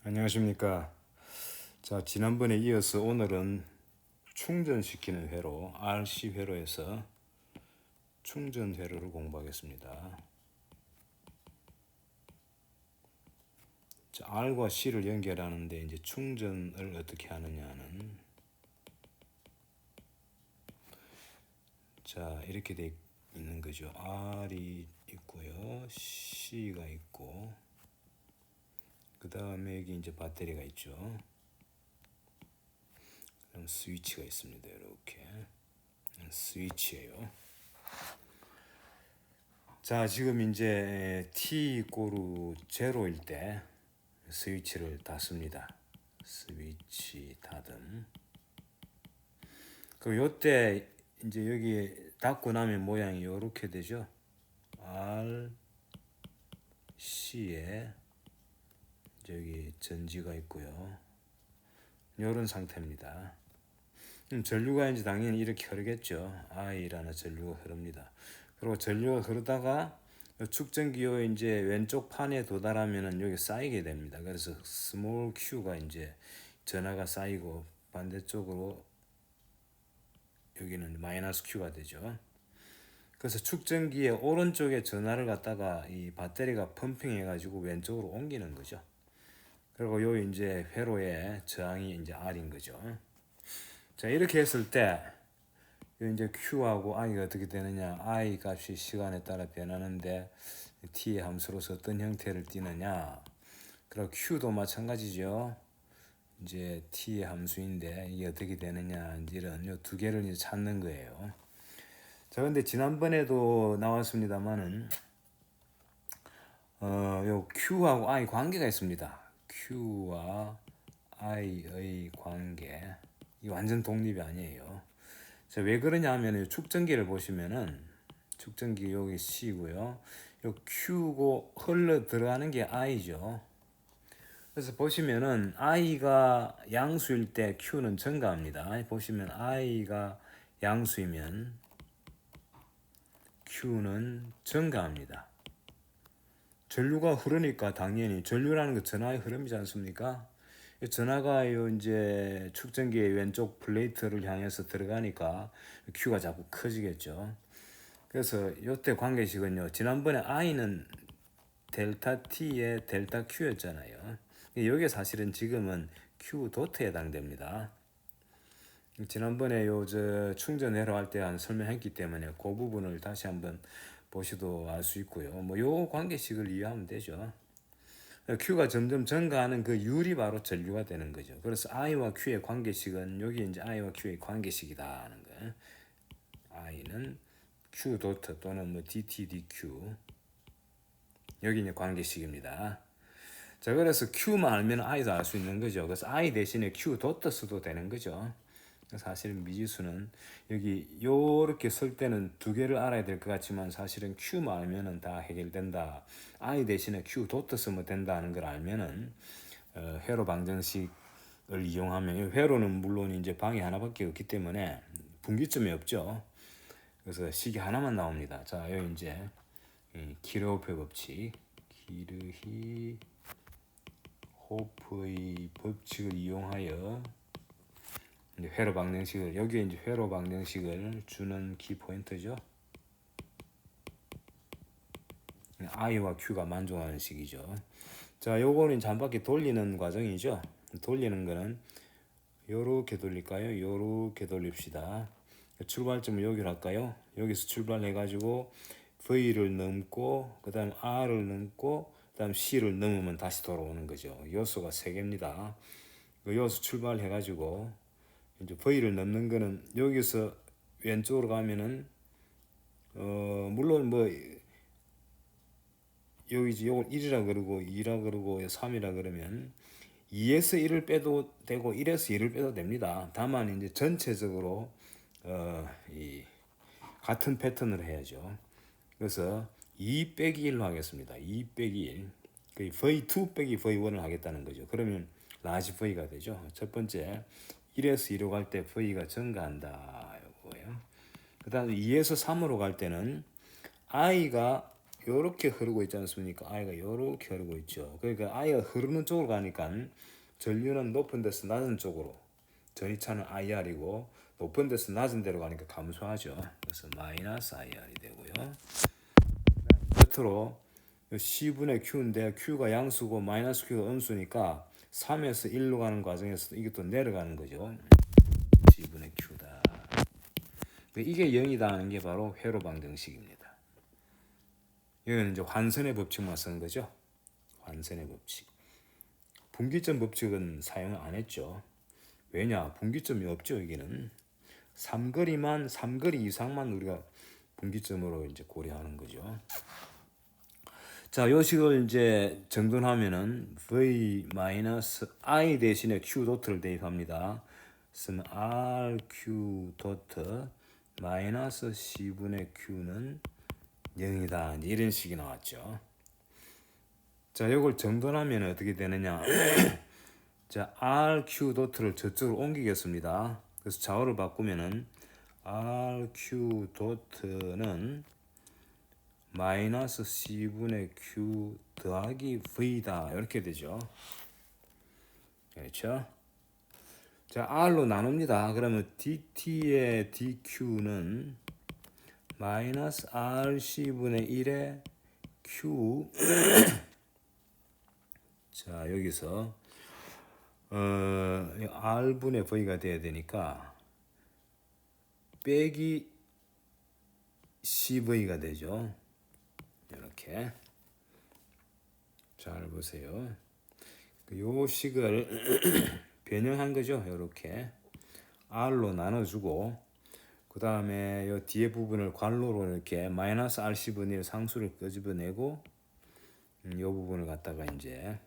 안녕하십니까. 자, 지난번에 이어서 오늘은 충전시키는 회로, RC 회로에서 충전 회로를 공부하겠습니다. 자, R과 C를 연결하는데 이제 충전을 어떻게 하느냐는 자, 이렇게 돼 있는 거죠. R이 있고요. C가 있고 그 다음에 여기 이제 배터리가 있죠. 그럼 스위치가 있습니다. 이렇게 스위치예요. 자, 지금 이제 t 고루 제로일 때 스위치를 닫습니다. 스위치 닫음. 그럼 요때 이제 여기 닫고 나면 모양이 요렇게 되죠. R, C에 여기 전지가 있고요. 요런 상태입니다. 전류가 이제 당연히 이렇게 흐르겠죠. I라는 전류가 흐릅니다. 그리고 전류가 흐르다가 축전기 요 이제 왼쪽 판에 도달하면은 여기 쌓이게 됩니다. 그래서 스몰 q가 이제 전하가 쌓이고 반대쪽으로 여기는 마이너스 q가 되죠. 그래서 축전기의 오른쪽에 전하를 갖다가 이 배터리가 펌핑해 가지고 왼쪽으로 옮기는 거죠. 그리고 요 이제 회로의 저항이 이제 R인 거죠. 자, 이렇게 했을 때 이제 Q하고 I가 어떻게 되느냐. I 값이 시간에 따라 변하는데 T의 함수로서 어떤 형태를 띠느냐. 그리고 Q도 마찬가지죠. 이제 T의 함수인데 이게 어떻게 되느냐. 이런 요 두 개를 이제 찾는 거예요. 자, 근데 지난번에도 나왔습니다만은 요 Q하고 I 관계가 있습니다. Q와 I의 관계. 이 완전 독립이 아니에요. 자, 왜 그러냐 하면 축전기를 보시면은 축전기 여기 C고요. 요 Q고 흘러 들어가는 게 I죠. 그래서 보시면은 I가 양수일 때 Q는 증가합니다. 보시면 I가 양수이면 Q는 증가합니다. 전류가 흐르니까 당연히 전류라는 거 전하의 흐름이지 않습니까? 전하가 요 이제 축전기의 왼쪽 플레이트를 향해서 들어가니까 Q가 자꾸 커지겠죠. 그래서 요때 관계식은요. 지난번에 I는 델타 T의 델타 Q였잖아요. 여기에 사실은 지금은 Q 도트에 해당됩니다. 지난번에 요 저 충전회로 할 때 한 설명했기 때문에 그 부분을 다시 한번 보셔도 알 수 있고요. 뭐 요 관계식을 이해하면 되죠. Q가 점점 증가하는 그 율이 바로 전류가 되는 거죠. 그래서 I와 Q의 관계식은 여기 이제 I와 Q의 관계식이다 하는 거예요. I는 Q 도트 또는 뭐 DT, DQ 여기 이제 관계식입니다. 자, 그래서 Q만 알면 I도 알 수 있는 거죠. 그래서 I 대신에 Q 도트 써도 되는 거죠. 사실은 미지수는 여기 요렇게 쓸 때는 두 개를 알아야 될 것 같지만 사실은 Q만 알면은 다 해결된다. I 대신에 Q 도트 쓰면 된다는 걸 알면은 회로 방정식을 이용하면 회로는 물론 이제 방이 하나밖에 없기 때문에 분기점이 없죠. 그래서 식이 하나만 나옵니다. 자, 여기 이제 키르호프의 법칙, 키르호프의 법칙을 이용하여 회로 방정식을 여기에 이제 회로 방정식을 주는 키 포인트죠. I와 Q가 만족하는 식이죠. 자, 요거는 이제 한 바퀴 돌리는 과정이죠. 돌리는 거는 요렇게 돌릴까요? 요렇게 돌립시다. 출발점을 여기로 할까요? 여기서 출발해 가지고 V를 넘고 그다음 R을 넘고 그다음 C를 넘으면 다시 돌아오는 거죠. 요소가 세 개입니다. 그 요소 출발해 가지고 이제 V를 넘는 거는 여기서 왼쪽으로 가면은 물론 뭐 여기지 요걸 1이라 그러고 2라 그러고 3이라 그러면 2에서 1을 빼도 되고 1에서 2를 빼도 됩니다. 다만 이제 전체적으로 이 같은 패턴을 해야죠. 그래서 2 빼기 1로 하겠습니다. 2 빼기 1. 그 V2 빼기 V1을 하겠다는 거죠. 그러면 라지 V가 되죠. 첫 번째 1에서 2로 갈 때 V가 증가한다. 요거예요. 그 다음에 2에서 3으로 갈 때는 I가 요렇게 흐르고 있지 않습니까? I가 요렇게 흐르고 있죠. 그러니까 I가 흐르는 쪽으로 가니까 전류는 높은 데서 낮은 쪽으로, 전이차는 IR이고 높은 데서 낮은 데로 가니까 감소하죠. 그래서 마이너스 IR이 되고요. 끝으로 C분의 Q인데 Q가 양수고 마이너스 Q가 음수니까 3에서 1로 가는 과정에서 이게 또 내려가는 거죠. C분의 Q다. 이게 0이다 하는 게 바로 회로 방정식입니다. 여기는 이제 환선의 법칙만 쓴 거죠. 환선의 법칙. 분기점 법칙은 사용 안 했죠. 왜냐? 분기점이 없죠. 여기는 삼거리 이상만 우리가 분기점으로 이제 고려하는 거죠. 자, 요 식을 이제 정돈하면은 V-I 대신에 Q 도트를 대입합니다. 그래서 RQ 도트 마이너스 C분의 Q는 0이다. 이런 식이 나왔죠. 자, 요걸 정돈하면 어떻게 되느냐? 자, RQ 도트를 저쪽으로 옮기겠습니다. 그래서 좌우를 바꾸면은 RQ 도트는 마이너스 C분의 Q 더하기 V다. 이렇게 되죠. 그렇죠? 자, R로 나눕니다. 그러면 DT의 DQ는 마이너스 RC분의 1의 Q 자, 여기서 R분의 V가 돼야 되니까 빼기 CV가 되죠. 이렇게 잘 보세요. 요 식을 변형한 거죠. 이렇게 R로 나눠주고 그 다음에 요 뒤에 부분을 괄호로 이렇게 마이너스 RC분의 1 상수를 끄집어내고 요 부분을 갖다가 이제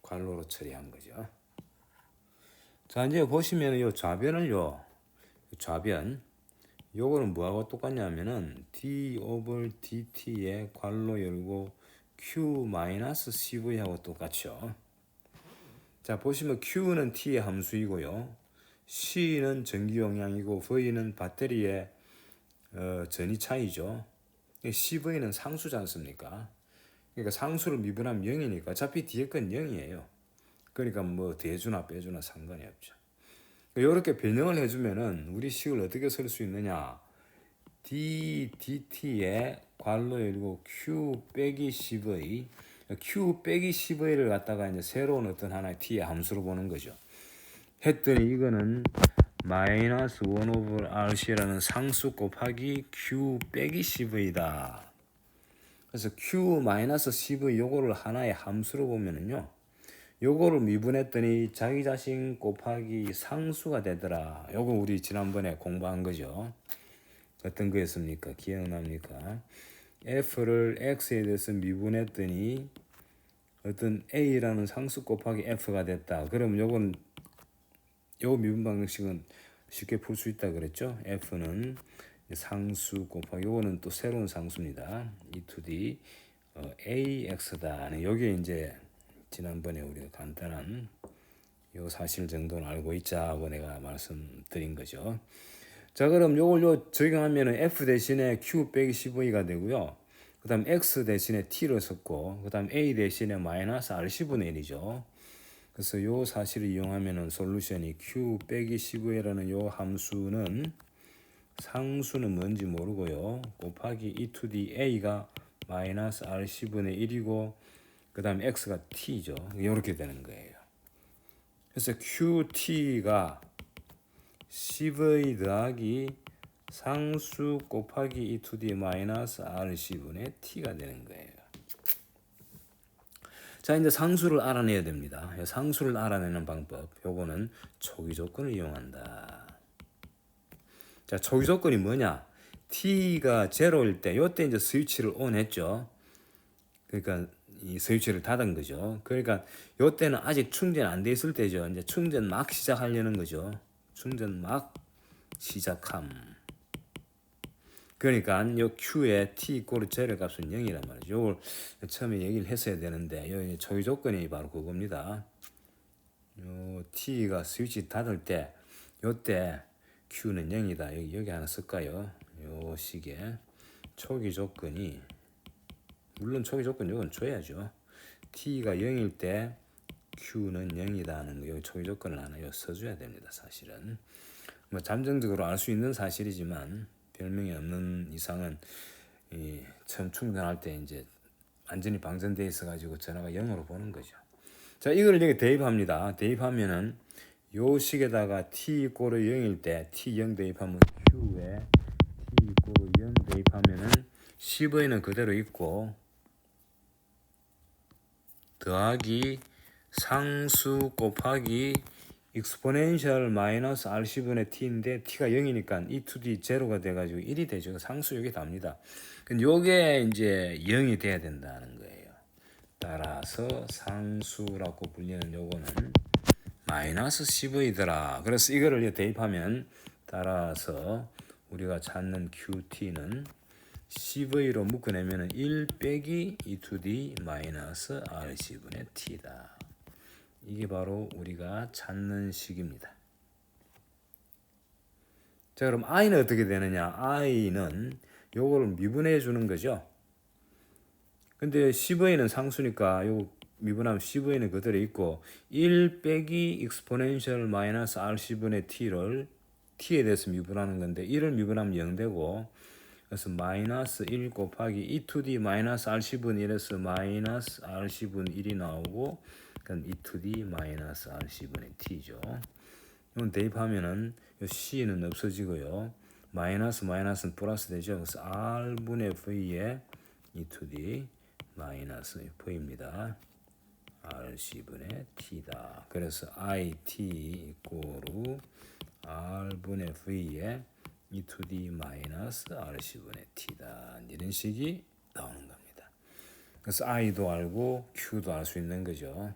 괄호로 처리한 거죠. 자, 이제 보시면 요 좌변을요. 좌변 요거는 뭐하고 똑같냐면은 d over dt에 괄호 열고 q 마이너스 cv하고 똑같죠. 자, 보시면 q는 t의 함수이고요. c는 전기 용량이고 v는 배터리의 전위 차이죠. cv는 상수지 않습니까? 그러니까 상수를 미분하면 0이니까 어차피 뒤에 건 0이에요. 그러니까 뭐 대주나 빼주나 상관이 없죠. 이렇게 변형을 해주면은 우리 식을 어떻게 쓸 수 있느냐? dt의 괄호 열고 q 빼기 cv, q 빼기 cv를 갖다가 이제 새로운 어떤 하나의 t의 함수로 보는 거죠. 했더니 이거는 마이너스 1 over rc라는 상수 곱하기 q 빼기 cv다. 그래서 q 마이너스 cv 요거를 하나의 함수로 보면은요. 요거를 미분했더니 자기 자신 곱하기 상수가 되더라. 요거 우리 지난번에 공부한 거죠. 어떤 거였습니까? 기억납니까? f를 x에 대해서 미분했더니 어떤 a라는 상수 곱하기 f가 됐다. 그럼 요건 요 미분 방식은 쉽게 풀 수 있다 그랬죠? f는 상수 곱하기 요거는 또 새로운 상수입니다. e to the ax다. 여기에 이제 지난번에 우리가 간단한 요 사실 정도는 알고 있자고 내가 말씀드린 거죠. 자, 그럼 요걸 적용하면은 f 대신에 q 빼기 15가 되고요. 그 다음 x 대신에 t를 썼고 그 다음 a 대신에 마이너스 rc분의 1이죠. 그래서 요 사실을 이용하면은 솔루션이 q 빼기 15라는 요 함수는 상수는 뭔지 모르고요. 곱하기 e to the a가 마이너스 rc분의 1이고 그 다음 x가 t죠. 이렇게 되는 거예요. 그래서 qt가 cv 더하기 상수 곱하기 e to the 마이너스 rc분의 t가 되는 거예요. 자, 이제 상수를 알아내야 됩니다. 상수를 알아내는 방법. 요거는 초기 조건을 이용한다. 자, 초기 조건이 뭐냐? t가 0일 때, 요때 이제 스위치를 ON 했죠. 그러니까 이 스위치를 닫은 거죠. 그러니까 요때는 아직 충전 안 돼 있을 때죠. 이제 충전 막 시작하려는 거죠. 충전 막 시작함. 그러니까 요 q의 t 이꼴 0의 값은 0이란 말이죠. 요걸 처음에 얘기를 했어야 되는데 요 초기 조건이 바로 그겁니다. 요 t가 스위치 닫을 때 요때 q는 0이다. 여기 하나 쓸까요? 요 식의 초기 조건이 물론 초기 조건 이건 줘야죠. t가 0일 때 q는 0이다 하는 거 여기 초기 조건을 하나 요 써줘야 됩니다. 사실은 뭐 잠정적으로 알 수 있는 사실이지만 별명이 없는 이상은 이 처음 충전할 때 이제 완전히 방전돼 있어 가지고 전화가 0으로 보는 거죠. 자, 이걸 여기 대입합니다. 대입하면은 요 식에다가 t 이꼬르 0일 때 t 0 대입하면 q에 t 이꼬르 0 대입하면은 10의는 그대로 있고 더하기 상수 곱하기 exponential 마이너스 r10분의 t인데 t가 0이니까 e to the 제로가 돼가지고 1이 되죠. 상수 여기 답니다. 근데 요게 이제 0이 돼야 된다는 거예요. 따라서 상수라고 불리는 요거는 마이너스 10이더라. 그래서 이거를 대입하면 따라서 우리가 찾는 qt는 10의로 묶어내면 1 빼기 e to the 마이너스 r10분의 t다. 이게 바로 우리가 찾는 식입니다. 자, 그럼 i는 어떻게 되느냐? i는 요거를 미분해 주는 거죠. 근데 10의는 상수니까 요 미분하면 10의는 그대로 있고 1 빼기 exponential 마이너스 r10분의 t를 t에 대해서 미분하는 건데 1을 미분하면 0 되고 그래서 마이너스 1 곱하기 e to the 마이너스 r10분 1에서 마이너스 r10분 1이 나오고 그럼 e to the 마이너스 r10분의 t죠. 이건 대입하면은 요 c는 없어지고요. 마이너스는 플러스 되죠. 그래서 r분의 v에 e to the 마이너스 v입니다. r10분의 t다. 그래서 it 이꼬르 r분의 v에 e to the 마이너스 r10분의 t다. 이런 식이 나오는 겁니다. 그래서 i도 알고 q도 알 수 있는 거죠.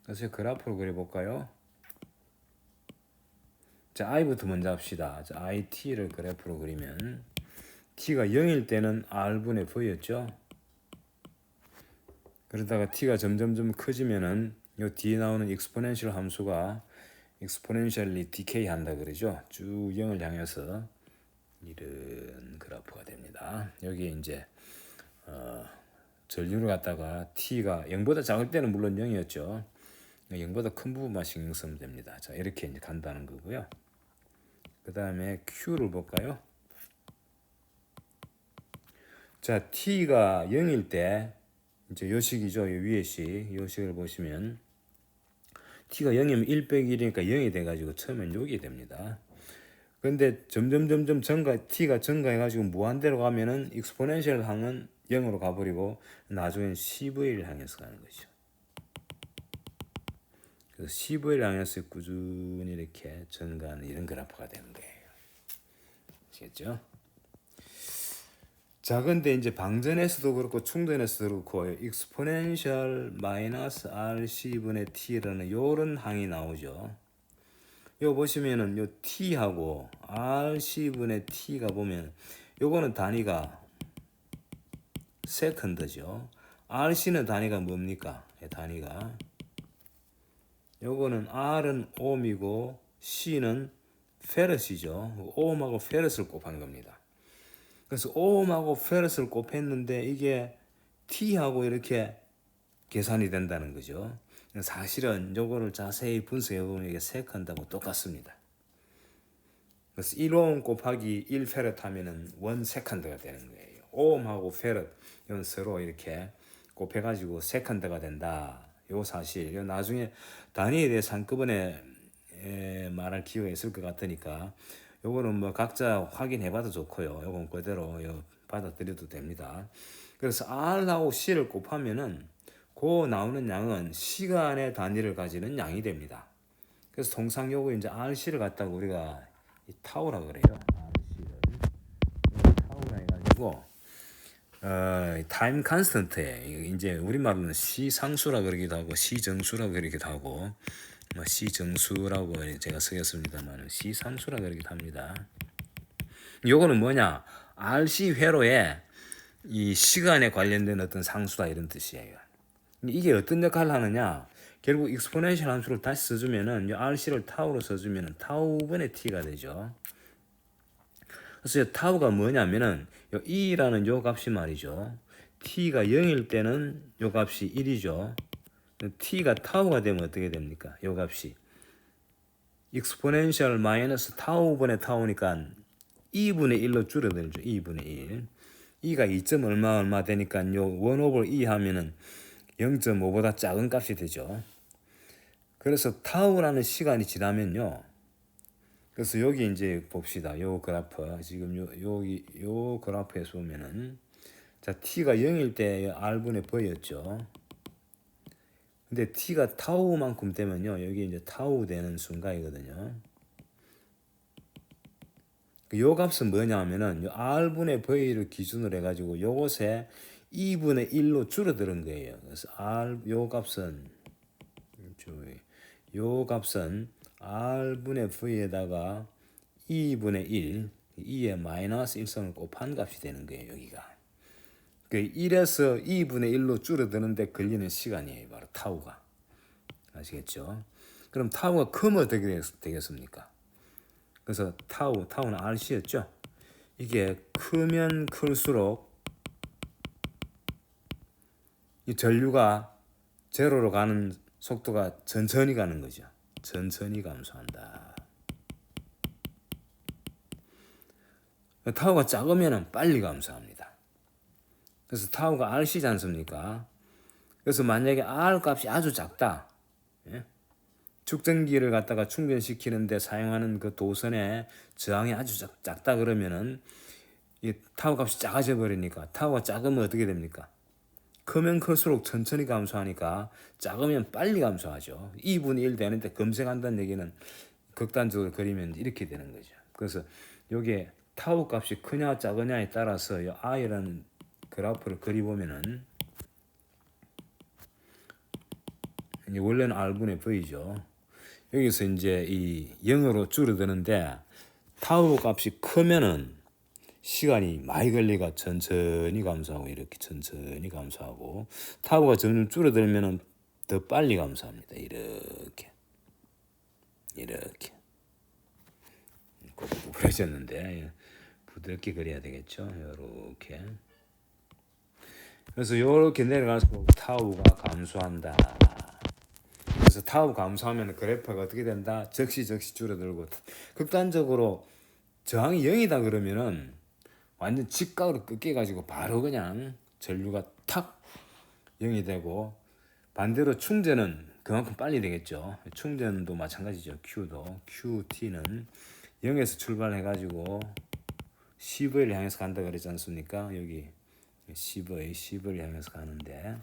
그래서 그래프로 그려볼까요? 자, i부터 먼저 합시다. 자, it를 그래프로 그리면 t가 0일 때는 r분의 v였죠. 그러다가 t가 점점점 커지면은 요 뒤에 나오는 exponential 함수가 exponentially decay 한다 그러죠. 쭉 0을 향해서 이런 그래프가 됩니다. 여기에 이제 전류를 갖다가 t가 0보다 작을 때는 물론 0이었죠. 0보다 큰 부분만 신경 쓰면 됩니다. 자, 이렇게 이제 간다는 거고요. 그 다음에 q를 볼까요? 자, t가 0일 때 이제 요 식이죠. 요 위에 식, 요 식을 보시면 t가 0이면 1 빼기 1이니까 0이 돼가지고 처음엔 여기 됩니다. 근데 점점 t가 증가해가지고 무한대로 가면은 exponential 항은 0으로 가버리고 나중엔 10V를 향해서 가는 거죠. 그래서 10V를 향해서 꾸준히 이렇게 증가하는 이런 그래프가 되는 거예요. 아시겠죠? 자, 근데 이제 방전에서도 그렇고 충전에서도 그렇고 exponential 마이너스 r10분의 t라는 요런 항이 나오죠. 요 보시면은 요 t하고 r10분의 t가 보면 요거는 단위가 세컨드죠. rc는 단위가 뭡니까? 단위가 요거는 r은 옴이고 c는 페럿이죠. 옴하고 페럿을 곱한 겁니다. 그래서 옴하고 페럿을 곱했는데 이게 t하고 이렇게 계산이 된다는 거죠. 사실은 요거를 자세히 분석해 보면 이게 세컨드하고 똑같습니다. 그래서 1옴 곱하기 1페럿 하면은 1 세컨드가 되는 거예요. 옴하고 페럿 이건 서로 이렇게 곱해가지고 세컨드가 된다. 요 사실, 요 나중에 단위에 대해서 한꺼번에 말할 기회가 있을 것 같으니까 요거는 뭐 각자 확인해봐도 좋고요. 요건 그대로 받아들여도 됩니다. 그래서 R하고 C를 곱하면은 그 나오는 양은 시간의 단위를 가지는 양이 됩니다. 그래서 통상 요거 이제 RC를 갖다가 우리가 타우라 그래요. RC를 타우라 해가지고 타임 컨스턴트에 이제 우리말로는 시상수라 그러기도 하고 시정수라 그러기도 하고 뭐 시정수라고 제가 쓰겠습니다만 시상수라 그러기도 합니다. 요거는 뭐냐? RC 회로에 이 시간에 관련된 어떤 상수다 이런 뜻이에요. 이게 어떤 역할을 하느냐? 결국 익스포넨셜 함수를 다시 써주면은 RC를 타우로 써주면은 타우분의 t가 되죠. 그래서 타우가 뭐냐면은 요 e라는 요 값이 말이죠. t가 0일 때는 요 값이 1이죠. t가 타우가 되면 어떻게 됩니까? 요 값이 exponential 마이너스 타우분의 타우니까 2분의 1로 줄어들죠. 2분의 1. e가 2. 얼마 되니까 요 1 over e 하면은 0.5보다 작은 값이 되죠. 그래서 타우라는 시간이 지나면요. 그래서 여기 이제 봅시다. 요 그래프 지금 요 그래프에서 보면은 자 t가 0일 때 r분의 v였죠. 근데 t가 타우만큼 되면요. 여기 이제 타우 되는 순간이거든요. 요 값은 뭐냐면은 요 r분의 v를 기준으로 해가지고 요것에 2분의 1로 줄어드는 거예요. 그래서 요 값은 r분의 v에다가 2분의 1, 2에 마이너스 1성을 곱한 값이 되는 거예요. 여기가. 그 1에서 2분의 1로 줄어드는데 걸리는 시간이에요. 바로 타우가. 아시겠죠? 그럼 타우가 크면 어떻게 되겠습니까? 그래서 타우는 RC였죠? 이게 크면 클수록 이 전류가 제로로 가는 속도가 천천히 가는 거죠. 천천히 감소한다. 타우가 작으면 빨리 감소합니다. 그래서 타우가 RC지 않습니까? 그래서 만약에 R 값이 아주 작다. 예? 축전기를 갖다가 충전시키는데 사용하는 그 도선의 저항이 아주 작다 그러면은 이 타우 값이 작아져 버리니까 타우가 작으면 어떻게 됩니까? 크면 클수록 천천히 감소하니까 작으면 빨리 감소하죠. 2분의 1 되는데 검색한다는 얘기는 극단적으로 그리면 이렇게 되는 거죠. 그래서 여기에 타우 값이 크냐 작으냐에 따라서 이 I라는 그래프를 그리보면은 이제 원래는 R분의 V죠. 여기서 이제 이 0으로 줄어드는데 타우 값이 크면은 시간이 많이 걸리가 천천히 감소하고 이렇게 천천히 감소하고 타우가 점점 줄어들면은 더 빨리 감소합니다. 이렇게 구부러졌는데 부드럽게 그려야 되겠죠. 이렇게 그래서 이렇게 내려갈수록 타우가 감소한다. 그래서 타우 감소하면 그래프가 어떻게 된다? 적시 줄어들고 극단적으로 저항이 0이다 그러면은 완전 직각으로 꺾여가지고 바로 그냥 전류가 탁 0이 되고 반대로 충전은 그만큼 빨리 되겠죠. 충전도 마찬가지죠. QT는 0에서 출발해가지고 CV를 향해서 간다 그랬지 않습니까? 여기 CV를 향해서 가는데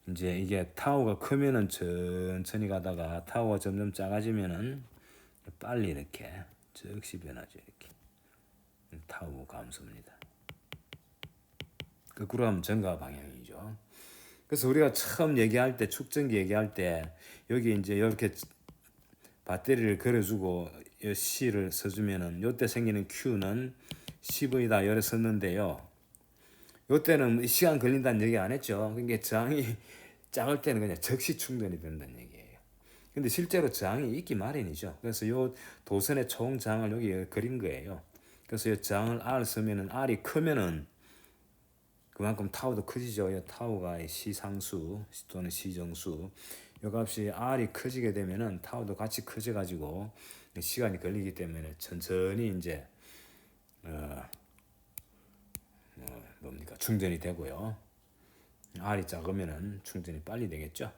이제 이게 타우가 크면은 천천히 가다가 타우가 점점 작아지면은 빨리 이렇게 즉시 변하죠. 이렇게 타우 감소입니다. 거꾸로 하면 전가 방향이죠. 그래서 우리가 처음 얘기할 때 축전기 얘기할 때 여기 이제 이렇게 배터리를 걸어주고 C를 써주면은 요때 생기는 Q는 CV다 열에 썼는데요. 요때는 시간 걸린다는 얘기 안 했죠. 그러니까 저항이 작을 때는 그냥 즉시 충전이 된다는 얘기예요. 근데 실제로 저항이 있기 마련이죠. 그래서 요 도선의 총 저항을 여기 그린 거예요. 그래서 이 저항을 R 쓰면은 R이 크면은 그만큼 타우도 커지죠. 이 타우가 C상수 또는 C정수. 요 값이 R이 커지게 되면은 타우도 같이 커져 가지고 시간이 걸리기 때문에 천천히 이제 충전이 되고요. R이 작으면은 충전이 빨리 되겠죠.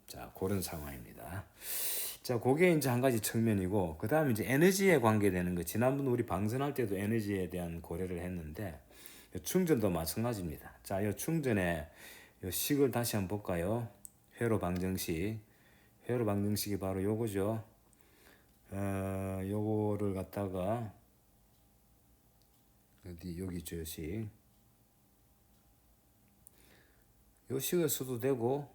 자, 그런 상황입니다. 자, 그게 이제 한 가지 측면이고, 그 다음에 이제 에너지에 관계되는 거. 지난번 우리 방선할 때도 에너지에 대한 고려를 했는데, 충전도 마찬가지입니다. 자, 이 충전의 이 식을 다시 한번 볼까요? 회로 방정식. 회로 방정식이 바로 요거죠. 요거를 갖다가 여기 저 식. 요 식을 써도 되고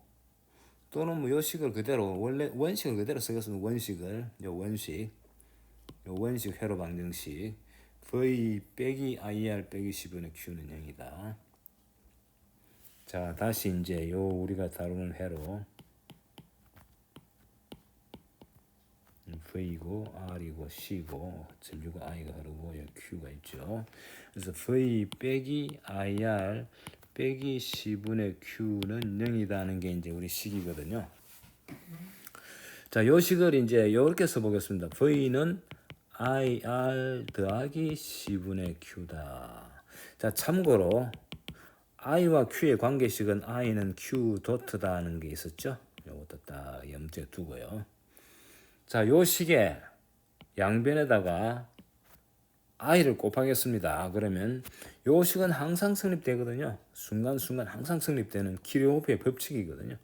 또는 뭐 요 식을 그대로 원래 원식을 그대로 쓰겠으면 원식을 요 원식 회로 방정식 V 빼기 IR 빼기 10분의 Q는 0이다. 자, 다시 이제 요 우리가 다루는 회로 V고 R이고 C고 전류가 I가 흐르고 여기 Q가 있죠. 그래서 V 빼기 IR 빼기 C분의 Q는 0이다는 게 이제 우리 식이거든요. 자, 요 식을 이제 이렇게 써보겠습니다. V는 IR 더하기 C분의 Q다. 자, 참고로 I와 Q의 관계식은 I는 Q 도트다는 게 있었죠. 요것도 딱 염두에 두고요. 자, 요 식에 양변에다가 I를 곱하겠습니다. 그러면 요 식은 항상 성립되거든요. 순간순간 항상 성립되는 키르호프의 법칙이거든요.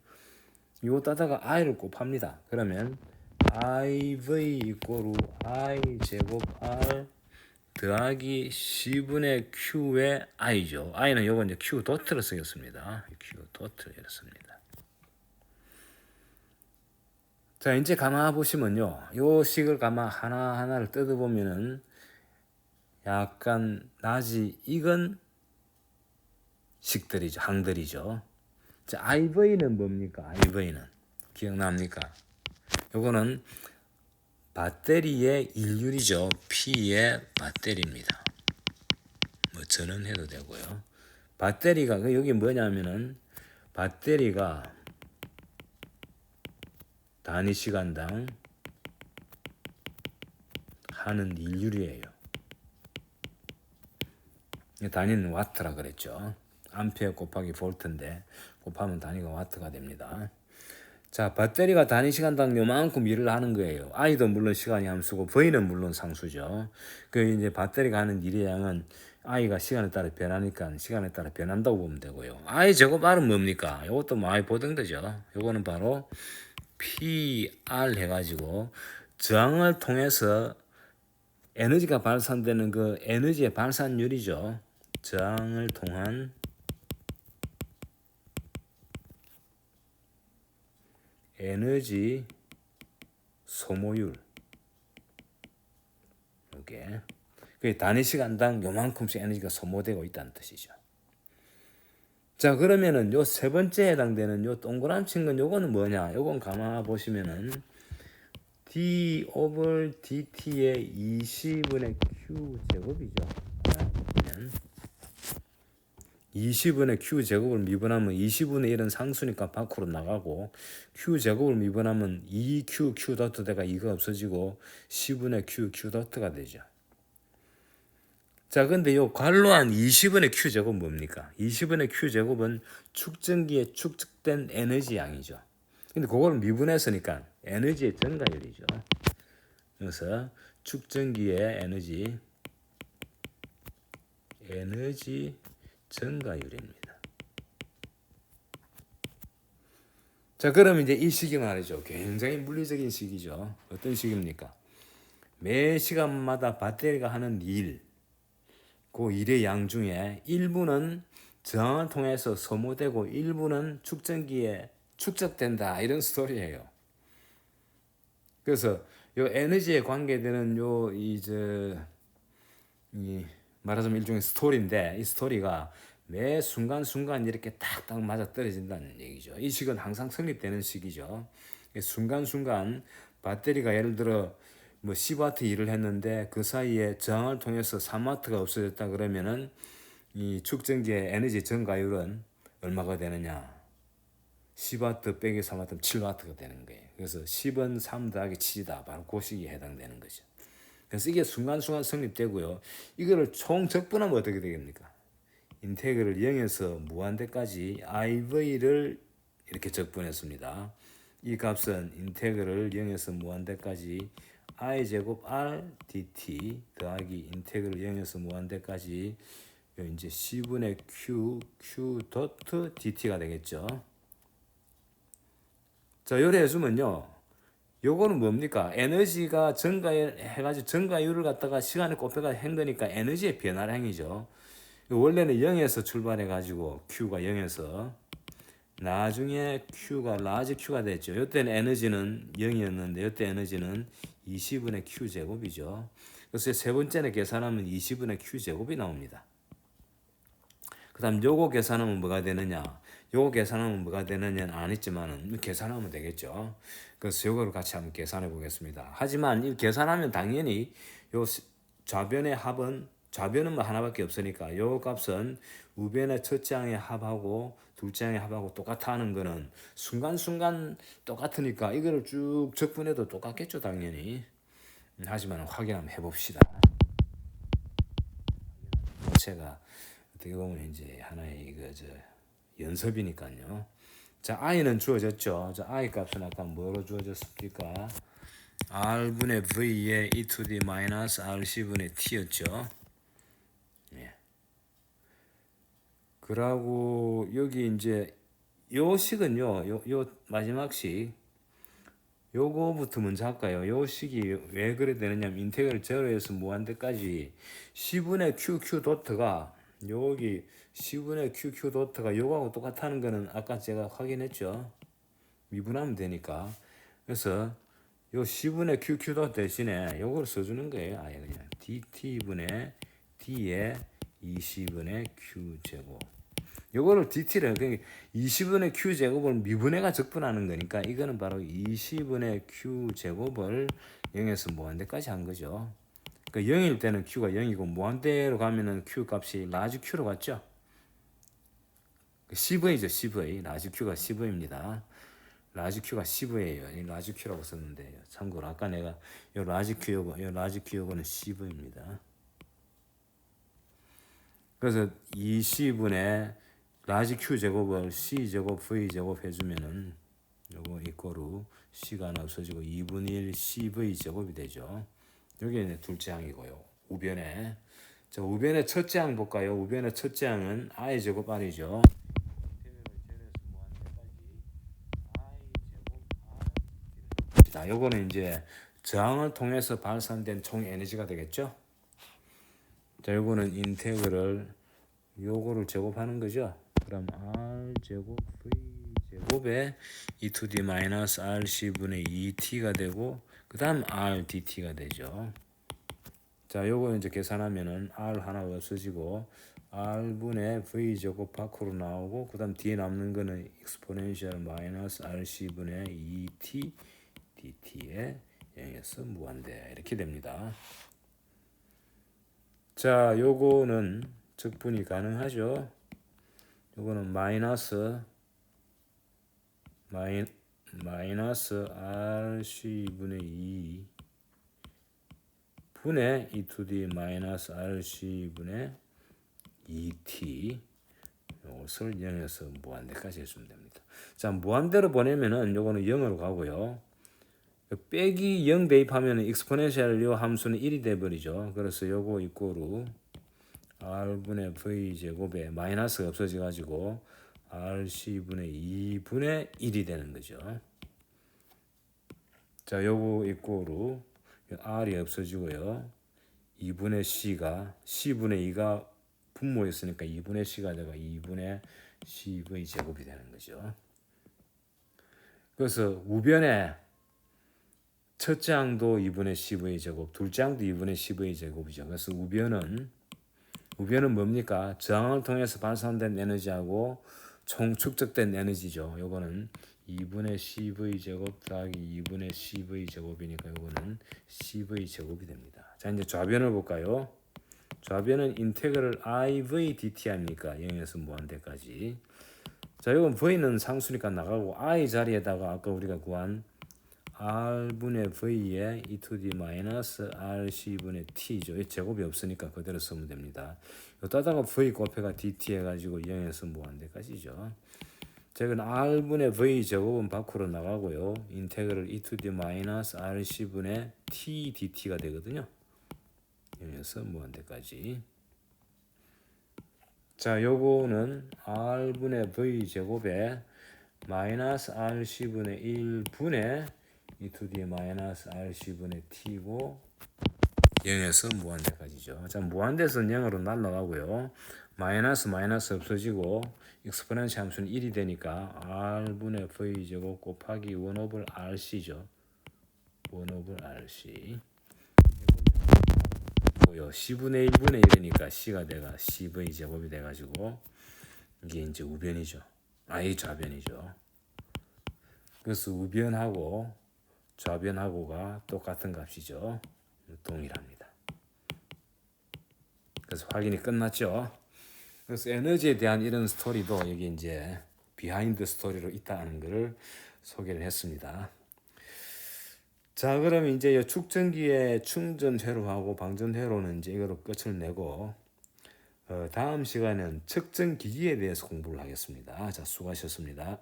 이거 따다가 I를 곱합니다. 그러면 IV 이꼬르 I 제곱 R 더하기 C분의 Q의 I죠. I는 요거 이제 Q 도트를 쓰겠습니다. Q 도트 이렇습니다. 자, 이제 가만 보시면요. 요 식을 가만 하나하나를 뜯어보면은 약간 낯이 익은 식들이죠. 항들이죠. 자, IV는 뭡니까? IV는 기억납니까? 요거는 배터리의 일률이죠. P의 배터리입니다. 뭐 전원해도 되고요. 배터리가 여기 뭐냐면은 배터리가 단위 시간당 하는 일률이에요. 단위는 와트라 그랬죠. 암페어 곱하기 볼트인데 곱하면 단위가 와트가 됩니다. 자, 배터리가 단위 시간당 요만큼 일을 하는 거예요. I도 물론 시간이 함수고 V는 물론 상수죠. 그 이제 배터리가 하는 일의 양은 I가 시간에 따라 변하니까 시간에 따라 변한다고 보면 되고요. I 제곱 R은 뭡니까? 이것도 뭐 I 보던 거죠. 요거는 바로 PR 해가지고 저항을 통해서 에너지가 발산되는 그 에너지의 발산율이죠. 저항을 통한 에너지 소모율. 이게 그 단위 시간당 요만큼씩 에너지가 소모되고 있다는 뜻이죠. 자, 그러면은 요 세 번째에 해당되는 요 동그란 친 건 요거는 뭐냐? 요건 가만 보시면은 d over dt의 20분의 q 제곱이죠. 20분의 Q제곱을 미분하면 20분의 1은 상수니까 밖으로 나가고 Q제곱을 미분하면 2Q, Q 도트가 2가 없어지고 10분의 Q, Q 도트가 되죠. 자, 근데 요 괄호한 20분의 Q제곱 뭡니까? 20분의 Q제곱은 축전기에 축적된 에너지 양이죠. 근데 그거를 미분했으니까 에너지의 증가율이죠. 그래서 축전기의 에너지 증가율입니다. 자, 그럼 이제 이 식이 말이죠. 굉장히 물리적인 식이죠. 어떤 식입니까? 매 시간마다 배터리가 하는 일, 그 일의 양 중에 일부는 저항을 통해서 소모되고 일부는 축전기에 축적된다. 이런 스토리예요. 그래서 요 에너지에 관계되는 말하자면 일종의 스토리인데 이 스토리가 매 순간순간 이렇게 딱딱 맞아 떨어진다는 얘기죠. 이 식은 항상 성립되는 식이죠. 순간순간 배터리가 예를 들어 뭐 10W 일을 했는데 그 사이에 저항을 통해서 3W가 없어졌다 그러면은 이 축전기의 에너지 증가율은 얼마가 되느냐? 10W 빼기 3W 7W가 되는 거예요. 그래서 10은 3 더하기 7이다. 바로 그 식에 해당되는 거죠. 그래서 이게 순간순간 성립되고요. 이거를 총 적분하면 어떻게 되겠습니까? 인테그를 0에서 무한대까지 IV를 이렇게 적분했습니다. 이 값은 인테그를 0에서 무한대까지 I제곱 R dt 더하기 인테그를 0에서 무한대까지 이제 C분의 Q 도트 dt가 되겠죠. 자, 요래 해주면요. 요거는 뭡니까? 에너지가 해가지고 증가율을 갖다가 시간에 곱해가 한 거니까 에너지의 변화량이죠. 원래는 0에서 출발해가지고 Q가 0에서 나중에 Q가 라지 Q가 됐죠. 이때는 에너지는 0이었는데 이때 에너지는 20분의 Q제곱이죠. 그래서 세 번째는 계산하면 20분의 Q제곱이 나옵니다. 그 다음 요거 계산하면 뭐가 되느냐? 요거 계산하면 뭐가 되느냐는 안 했지만은 계산하면 되겠죠. 그래서 요거를 같이 한번 계산해 보겠습니다. 하지만 이 계산하면 당연히 요 좌변의 합은 좌변은 뭐 하나밖에 없으니까 요 값은 우변의 첫째 항의 합하고 둘째 항의 합하고 똑같아 하는 거는 순간순간 똑같으니까 이거를 쭉 적분해도 똑같겠죠 당연히. 하지만 확인 한번 해봅시다. 제가 어떻게 보면 이제 하나의 이거 저 연습이니까요. 자, i는 주어졌죠. 자, i 값은 아까 뭐로 주어졌습니까? r분의 v에 e to the 마이너스 rc분의 t였죠. 예. 그러고 여기 이제 요 식은요. 요 마지막 식 요거부터 먼저 할까요? 요 식이 왜 그래 되느냐면 인테그럴 제로에서 무한대까지 c분의 qq 도트가 여기 c분의 qq 도트가 요거하고 똑같다는 거는 아까 제가 확인했죠. 미분하면 되니까. 그래서 요 c분의 qq 도트 대신에 요걸 써주는 거예요. 아예 그냥 dt분의 d의 20분의 q제곱. 요거를 dt를 그러니까 20분의 q 제곱을 미분해가 적분하는 거니까 이거는 바로 20분의 q 제곱을 0에서 무한대까지 한 거죠. 그러니까 0일 때는 q가 0이고 무한대로 가면은 q 값이 라지 q로 갔죠. cv죠, cv. 라지 q가 cv입니다. 라지 q가 cv예요. 라지 q라고 썼는데 참고로 아까 내가 요 라지 q 요거 요 라지 q 요거는 cv입니다. 그래서 20분의 라지 q 제곱을 c 제곱 v 제곱 해주면은 요거 이꼬르 c가 하나 없어지고 2분의 1 cv 제곱이 되죠. 여기는 둘째 항이고요. 우변에 자 우변의 첫째 항 볼까요? 우변의 첫째 항은 i 제곱 r이죠. 자 요거는 이제 저항을 통해서 발산된 총 에너지가 되겠죠. 자 요거는 인테그럴 요거를 제곱하는 거죠. 그럼 r 제곱 v 제곱에 e to the 마이너스 r c분의 2t가 되고 그 다음 r dt가 되죠. 자 요거 이제 계산하면은 r 하나 없어지고 r분의 v 제곱 밖으로 나오고 그 다음 뒤에 남는 거는 exponential 마이너스 r c분의 2t dt에 0에서 무한대 이렇게 됩니다. 자 요거는 적분이 가능하죠. 요거는 마이너스 rc분의 2 분의 e to the 마이너스 rc분의 2t 요것을 0에서 무한대까지 해주면 됩니다. 자 무한대로 보내면은 요거는 0으로 가고요. 빼기 0 대입하면 익스포넨셜 요 함수는 1이 돼버리죠. 그래서 요거 이꼬르 r분의 v 제곱에 마이너스가 없어져 가지고 rc분의 2분의 1이 되는 거죠. 자 요거 이꼬르 r이 없어지고요. 2분의 c분의 2가 분모였으니까 2분의 c가 되가 2분의 cv 제곱이 되는 거죠. 그래서 우변에 첫째 항도 2분의 cv 제곱, 둘째 항도 2분의 cv 제곱이죠. 그래서 우변은 뭡니까? 저항을 통해서 발산된 에너지하고 총 축적된 에너지죠. 요거는 2분의 cv 제곱 더하기 2분의 cv 제곱이니까 요거는 cv 제곱이 됩니다. 자 이제 좌변을 볼까요? 좌변은 인테그럴 iv dt 아닙니까? 0에서 무한대까지. 자 이건 v는 상수니까 나가고 i 자리에다가 아까 우리가 구한 r분의 v에 e to the 마이너스 rc분의 t죠. 제곱이 없으니까 그대로 쓰면 됩니다. 여기다가 v 곱해가 dt 해가지고 0에서 무한대까지죠. 자, 이건 r분의 v 제곱은 밖으로 나가고요. 인테그럴 e to the 마이너스 rc분의 t dt가 되거든요. 0에서 무한대까지. 자, 요거는 r분의 v 제곱에 마이너스 rc분의 1분의 e to the 마이너스 rc분의 t고 0에서 무한대까지죠. 자, 무한대에서는 0으로 날라가고요. 마이너스 없어지고 익스포넨셜 함수는 1이 되니까 r분의 v 제곱 곱하기 1 오버 rc죠. 1 오버 rc. c분의 1분의 1이니까 c가 돼가 cv 제곱이 돼가지고 이게 이제 우변이죠. i 좌변이죠. 그래서 우변하고 좌변하고가 똑같은 값이죠. 동일합니다. 그래서 확인이 끝났죠. 그래서 에너지에 대한 이런 스토리도 여기 이제 비하인드 스토리로 있다는 것을 소개를 했습니다. 자, 그럼 이제 이 축전기의 충전 회로하고 방전 회로는 이제 이거로 끝을 내고 다음 시간은 측정 기기에 대해서 공부를 하겠습니다. 자, 수고하셨습니다.